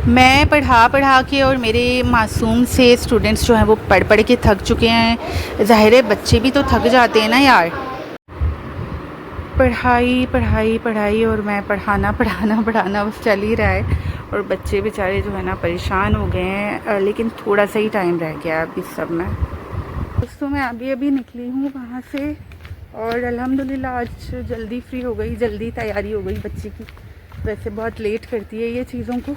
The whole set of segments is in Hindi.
मैं पढ़ा के और मेरे मासूम से स्टूडेंट्स जो हैं वो पढ़ के थक चुके हैं। ज़ाहिर है बच्चे भी तो थक जाते हैं ना यार। पढ़ाई पढ़ाई पढ़ाई और मैं पढ़ाना बस चल ही रहा है। और बच्चे बेचारे जो है ना परेशान हो गए हैं, लेकिन थोड़ा सा ही टाइम रह गया है अभी सब में। दोस्तों मैं अभी निकली हूँ वहाँ से और अल्हम्दुलिल्लाह आज जल्दी फ्री हो गई, जल्दी तैयारी हो गई बच्ची की। वैसे बहुत लेट करती है ये चीज़ों को।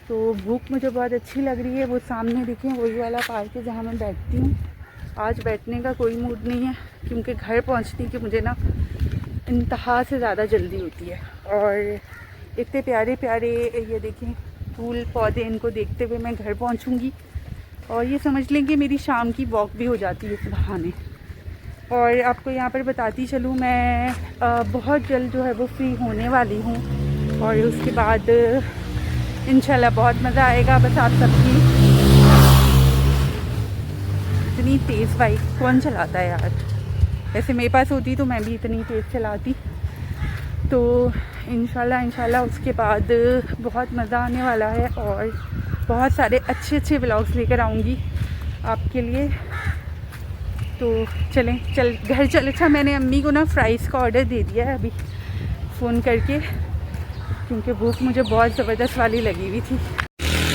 तो भूख मुझे बहुत अच्छी लग रही है। वो सामने देखें वही वाला पार्क है जहाँ मैं बैठती हूँ। आज बैठने का कोई मूड नहीं है क्योंकि घर पहुँचने की मुझे ना इंतहा से ज़्यादा जल्दी होती है। और इतने प्यारे प्यारे ये देखें फूल पौधे, इनको देखते हुए मैं घर पहुँचूँगी और ये समझ लें कि मेरी शाम की वॉक भी हो जाती है इस बहाने। और आपको यहाँ पर बताती चलूँ मैं बहुत जल्द जो है वो फ्री होने वाली हूँ और उसके बाद इंशाल्लाह बहुत मज़ा आएगा। बस आप सबकी। इतनी तेज़ बाइक कौन चलाता है यार। वैसे मेरे पास होती तो मैं भी इतनी तेज़ चलाती। तो इंशाल्लाह उसके बाद बहुत मज़ा आने वाला है और बहुत सारे अच्छे व्लॉग्स लेकर आऊँगी आपके लिए। तो चल घर चल। अच्छा मैंने अम्मी को ना फ्राइज़ का ऑर्डर दे दिया है अभी फ़ोन करके, क्योंकि भूख मुझे बहुत ज़बरदस्त वाली लगी हुई थी।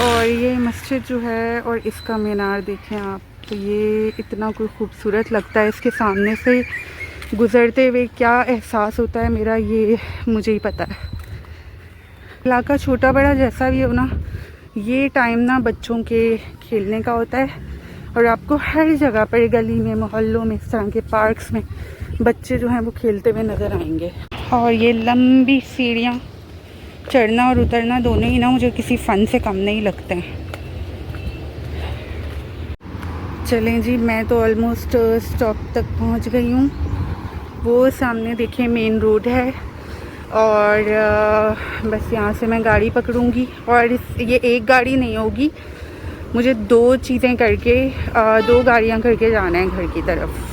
और ये मस्जिद जो है और इसका मीनार देखें आप, तो ये इतना कोई खूबसूरत लगता है। इसके सामने से गुज़रते हुए क्या एहसास होता है मेरा, ये मुझे ही पता है। इलाका छोटा बड़ा जैसा भी हो ना, ये टाइम ना बच्चों के खेलने का होता है और आपको हर जगह पर गली में, मोहल्लों में, इस तरह के पार्क्स में बच्चे जो हैं वो खेलते हुए नज़र आएंगे। और ये लंबी सीढ़ियाँ चढ़ना और उतरना दोनों ही ना मुझे किसी फ़न से कम नहीं लगते हैं। चलें जी, मैं तो ऑलमोस्ट स्टॉप तक पहुंच गई हूँ। वो सामने देखें मेन रोड है और बस यहाँ से मैं गाड़ी पकड़ूँगी। और ये एक गाड़ी नहीं होगी, मुझे दो चीज़ें करके, दो गाड़ियाँ करके जाना है घर की तरफ।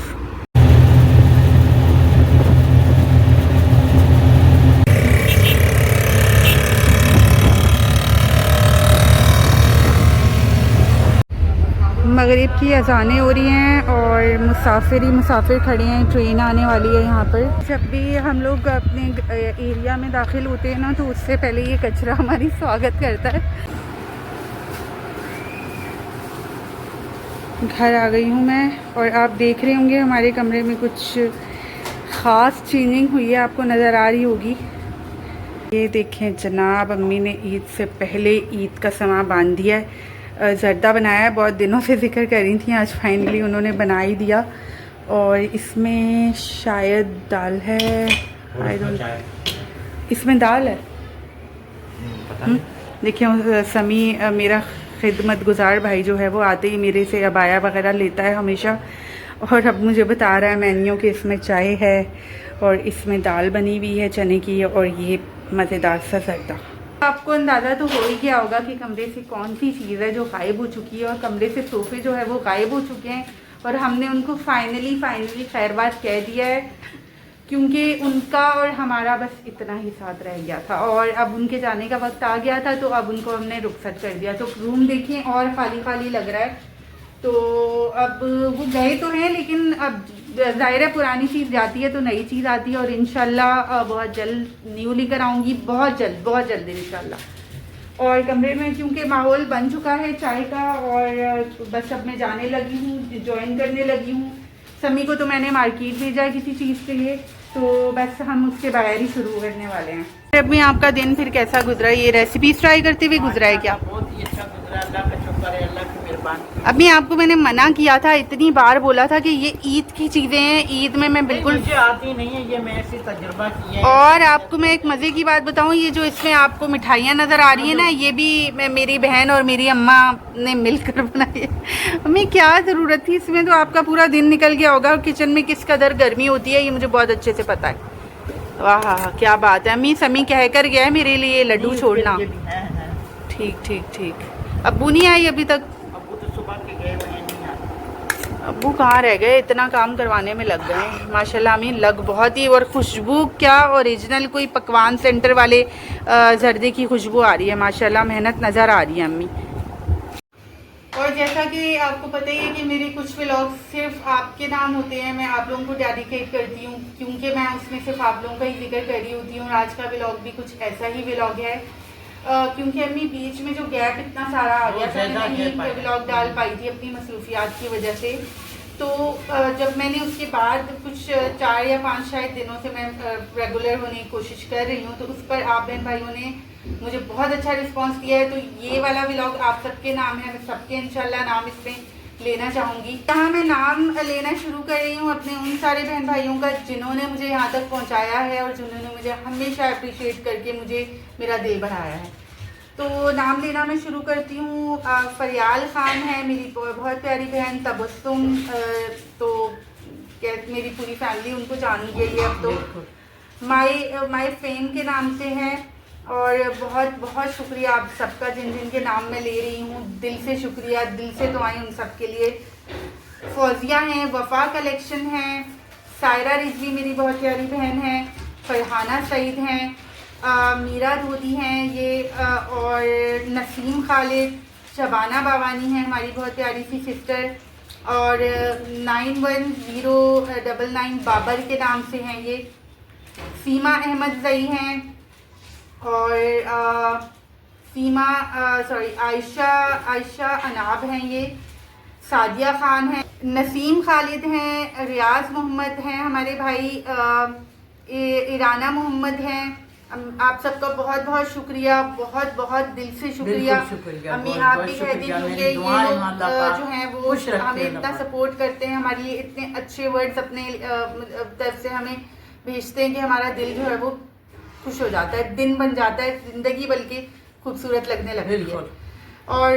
मगरिब की अज़ानें हो रही हैं और मुसाफिर खड़े हैं। ट्रेन आने वाली है यहाँ पर। जब भी हम लोग अपने एरिया में दाखिल होते हैं ना, तो उससे पहले ये कचरा हमारी स्वागत करता है। घर आ गई हूँ मैं और आप देख रहे होंगे हमारे कमरे में कुछ ख़ास चेंजिंग हुई है, आपको नज़र आ रही होगी। ये देखें जनाब, अम्मी ने ईद से पहले ईद का सामान बांध दिया है। ज़र्दा बनाया है, बहुत दिनों से जिक्र कर रही थी, आज फाइनली उन्होंने बना ही दिया। और इसमें शायद दाल है, आई डोंट, इसमें दाल है। देखिए समी मेरा खिदमत गुजार भाई जो है वो आते ही मेरे से अबाया वगैरह लेता है हमेशा। और अब मुझे बता रहा है मेन्यू कि इसमें चाय है और इसमें दाल बनी हुई है चने की और ये मज़ेदार सा ज़र्दा। आपको अंदाज़ा तो हो ही गया होगा कि कमरे से कौन सी चीज़ है जो गायब हो चुकी है। और कमरे से सोफ़े जो है वो गायब हो चुके हैं और हमने उनको फाइनली खैरबाद कह दिया है, क्योंकि उनका और हमारा बस इतना ही साथ रह गया था और अब उनके जाने का वक्त आ गया था, तो अब उनको हमने रुखसत कर दिया। तो रूम देखें और खाली लग रहा है। तो अब वो गए तो हैं, लेकिन अब ज़ाहिर है पुरानी चीज़ जाती है तो नई चीज़ आती है और इंशाल्लाह बहुत जल्द न्यू लेकर आऊँगी, बहुत जल्द इंशाल्लाह। और कमरे में क्योंकि माहौल बन चुका है चाय का और बस अब मैं जाने लगी हूँ, ज्वाइन करने लगी हूँ। समी को तो मैंने मार्केट भेजा है किसी चीज़ के लिए, तो बस हम उसके बाहर ही शुरू करने वाले हैं। अब में आपका दिन फिर कैसा गुजरा? ये रेसिपीज ट्राई करते हुए गुजरा है क्या? बहुत ही अच्छा गुजरा, अल्लाह का शुक्र है, अल्लाह की मेहरबानी। अभी आपको मैंने मना किया था, इतनी बार बोला था कि ये ईद की चीज़ें हैं, ईद में मैं बिल्कुल मुझे आती नहीं है, ये मैं ऐसे तजुर्बा किया है। और आपको मैं एक मज़े की बात बताऊं, ये जो इसमें आपको मिठाइयाँ नज़र आ रही है ना, ये भी मेरी बहन और मेरी अम्मा ने मिलकर बनाई है। अम्मी क्या ज़रूरत थी इसमें? तो आपका पूरा दिन निकल गया होगा और किचन में किस कदर गर्मी होती है ये मुझे बहुत अच्छे से पता है। वाह क्या बात है। अम्मी समी कह कर गया है मेरे लिए लड्डू छोड़ना। ठीक। अब्बू नहीं आई अभी तक? अब्बू तो सुबह के गए हुए हैं, नहीं आए। अब्बू कहाँ रह गए, इतना काम करवाने में लग गए हैं। माशाल्लाह अम्मी लग बहुत ही, और खुशबू क्या ओरिजिनल कोई पकवान सेंटर वाले जर्दे की खुशबू आ रही है माशाल्लाह, मेहनत नज़र आ रही है अम्मी। और जैसा कि आपको पता ही है कि मेरे कुछ व्लॉग सिर्फ आपके नाम होते हैं, मैं आप लोगों को डेडिकेट करती हूँ क्योंकि मैं उसमें सिर्फ आप लोगों का ही जिक्र कर रही होती हूँ। और आज का व्लॉग भी कुछ ऐसा ही व्लॉग है क्योंकि अम्मी बीच में जो गैप इतना सारा आ गया था, मैं नहीं व्लॉग डाल पाई थी अपनी मसरूफियात की वजह से। तो जब मैंने उसके बाद कुछ 4 या 5 शायद दिनों से मैं रेगुलर होने की कोशिश कर रही हूँ, तो उस पर आप बहन भाइयों ने मुझे बहुत अच्छा रिस्पांस दिया है। तो ये वाला व्लॉग आप सबके नाम है, मैं सबके इंशाल्लाह नाम इसमें लेना चाहूँगी। यहाँ मैं नाम लेना शुरू कर रही हूँ अपने उन सारे बहन भाइयों का जिन्होंने मुझे यहाँ तक पहुँचाया है और जिन्होंने मुझे हमेशा अप्रिशिएट करके मुझे मेरा दिल बढ़ाया है। तो नाम लेना मैं शुरू करती हूँ। फरियाल ख़ान है मेरी बहुत प्यारी बहन, तबस्सुम तो मेरी पूरी फैमिली उनको जान गई है अब तो। माई फेम के नाम से है, और बहुत बहुत शुक्रिया आप सबका जिन जिन के नाम मैं ले रही हूँ, दिल से शुक्रिया, दिल से दुआएं उन सब के लिए। फौजिया हैं, वफा कलेक्शन है, सायरा रिजवी मेरी बहुत प्यारी बहन है, फरहाना सईद हैं, मीरा धोती हैं ये, और नसीम खालिद, शबाना बावानी है हमारी बहुत प्यारी सी सिस्टर, और 910999 बाबर के नाम से हैं ये, सीमा अहमद जई हैं, और आयशा अनाब हैं ये, सादिया ख़ान है, नसीम खालिद हैं, रियाज मोहम्मद हैं हमारे भाई, इराना मोहम्मद हैं। आप सबका बहुत बहुत शुक्रिया, बहुत बहुत दिल से शुक्रिया। अम्मी आप भी कह दी क्योंकि ये लोग जो हैं वो हमें इतना सपोर्ट करते हैं, हमारे लिए इतने अच्छे वर्ड्स अपने तरफ से हमें भेजते हैं कि हमारा दिल जो है वो खुश हो जाता है, दिन बन जाता है, ज़िंदगी बल्कि खूबसूरत लगने लगती है। और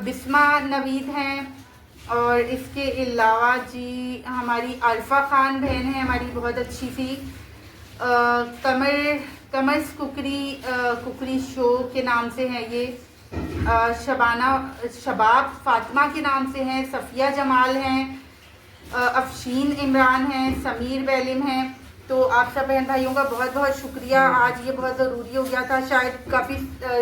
बिस्मा नवीद हैं, और इसके अलावा जी हमारी अरफा खान बहन है हमारी बहुत अच्छी सी, कमर्स कुकरी शो के नाम से है ये, शबाब फातिमा के नाम से हैं, सफ़िया जमाल हैं, अफशीन इमरान हैं, समीर बैलिम हैं। तो आप सब बहन भाइयों का बहुत बहुत शुक्रिया। आज ये बहुत ज़रूरी हो गया था, शायद काफ़ी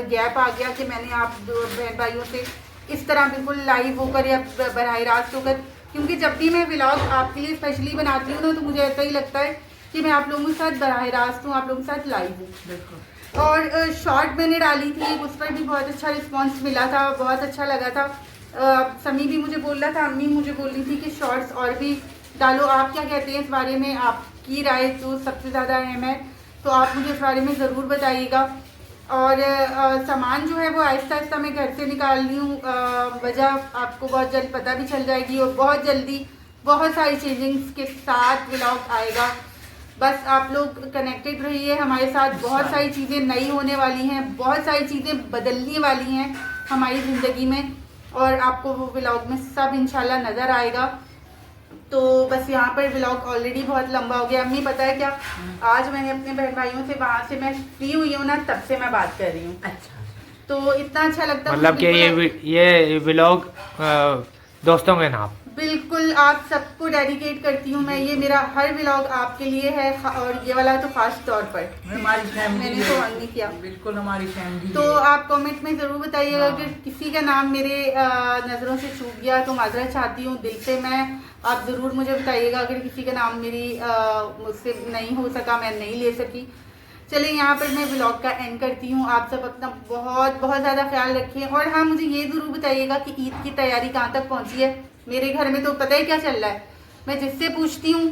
गैप आ गया कि मैंने आप बहन भाइयों से इस तरह बिल्कुल लाइव होकर या बराह रास्त होकर, क्योंकि जब भी मैं व्लॉग आपके लिए स्पेशली बनाती हूँ ना तो मुझे ऐसा ही लगता है कि मैं आप लोगों के साथ बराह रास्त हूँ, आप लोगों के साथ लाइव हूँ। और शॉर्ट मैंने डाली थी, उस पर भी बहुत अच्छा रिस्पांस मिला था, बहुत अच्छा लगा था। समी भी मुझे बोल रहा था, अम्मी मुझे बोल रही थी कि शॉर्ट्स और भी डालो, आप क्या कहते हैं इस बारे में, आपकी राय तो सबसे ज़्यादा अहम है, तो आप मुझे इस बारे में ज़रूर बताइएगा। और सामान जो है वो आहिस्ता आहिस्ता मैं घर से निकाल रही हूँ, वजह आपको बहुत जल्द पता भी चल जाएगी, और बहुत जल्दी बहुत सारी चेंजिंग्स के साथ व्लॉग आएगा। बस आप लोग कनेक्टेड रहिए हमारे साथ, बहुत सारी चीज़ें नई होने वाली हैं, बहुत सारी चीज़ें बदलने वाली हैं हमारी ज़िंदगी में, और आपको वो व्लॉग में सब इंशाल्लाह नज़र आएगा। तो बस यहाँ पर व्लॉग ऑलरेडी बहुत लंबा हो गया। अम्मी पता है क्या, आज मैंने अपने बहन भाइयों से वहाँ से मैं फ्री हुई हूँ ना, तब से मैं बात कर रही हूँ। अच्छा, तो इतना अच्छा लगता है, मतलब कि ये व्लॉग दोस्तों के नाम बिल्कुल आप सबको डेडिकेट करती हूँ मैं, ये मेरा हर व्लॉग आपके लिए है, और ये वाला तो खास तौर पर हमारी फैमिली मैंने तो ऑन नहीं किया। बिल्कुल हमारी फैमिली। तो आप कमेंट में ज़रूर बताइएगा अगर किसी का नाम मेरे नज़रों से चूक गया तो माजरत चाहती हूँ दिल से मैं, आप ज़रूर मुझे बताइएगा अगर किसी का नाम मेरी मुझसे नहीं हो सका, मैं नहीं ले सकी। चलिए यहाँ पर मैं व्लॉग का एंड करती हूँ। आप सब अपना बहुत बहुत ज़्यादा ख्याल रखें, और हाँ मुझे ये ज़रूर बताइएगा कि ईद की तैयारी कहाँ तक पहुँची है। मेरे घर में तो पता ही क्या चल रहा है, मैं जिससे पूछती हूँ,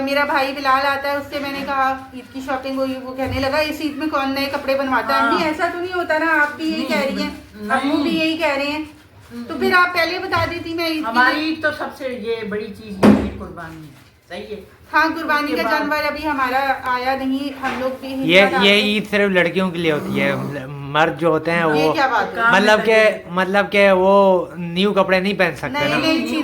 मेरा भाई बिलाल आता है, उससे मैंने कहा ईद की शॉपिंग हुई, वो कहने लगा इस ईद में कौन नए कपड़े बनवाता है। अम्मी ऐसा तो नहीं होता ना, आप भी यही कह रही हैं, अम्मू भी यही कह रहे हैं, तो फिर आप पहले बता देती। मैं हमारी ईद तो सबसे ये बड़ी चीज़ ये कुर्बानी है, सही है। हाँ, कुर्बानी का जानवर अभी हमारा आया नहीं, हम लोग भी ये ईद सिर्फ लड़कियों के लिए होती है, मर्द जो होते हैं वो क्या बात है? मतलब के वो न्यू कपड़े नहीं पहन सकते ना, न्यू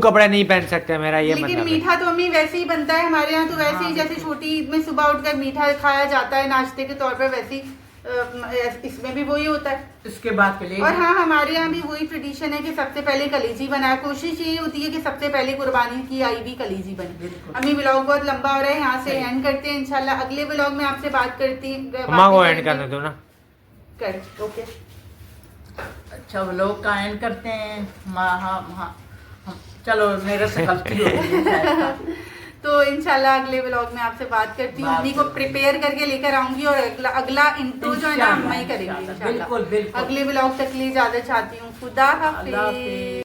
कपड़े नहीं पहन सकते, मेरा ये मतलब। लेकिन मीठा तो अम्मी वैसे ही बनता है हमारे यहाँ, तो वैसे ही जैसे छोटी ईद में सुबह उठकर मीठा खाया जाता है नाश्ते के तौर पर, वैसे ही इसमें भी वही होता है। इसके बाद कलेजी। और हाँ, हमारे यहाँ भी वही ट्रेडिशन है कि सबसे पहले कलेजी बनाया। कोशिश यही होती है कि सबसे पहले कुर्बानी की आई भी कलेजी बने। अभी व्लॉग बहुत लंबा हो रहा है, यहाँ से एंड करते हैं। इंशाल्लाह अगले व्लॉग में आपसे बात करती अम्मा को एंड करने दो ना। कर ओके। अच्छा व्लॉग का एंड करते हैं। हाँ, चलो मेरे से गलती हो गई है। तो इंशाल्लाह अगले व्लॉग में आपसे बात करती हूँ। मम्मी को प्रिपेयर करके लेकर आऊंगी और अगला इंट्रो जो है ना अम्मा ही करेंगे इंशाल्लाह। बिल्कुल बिल्कुल। अगले व्लॉग तक लिए ज्यादा चाहती हूँ। खुदा अल्लाह हाफिज। हाफिज।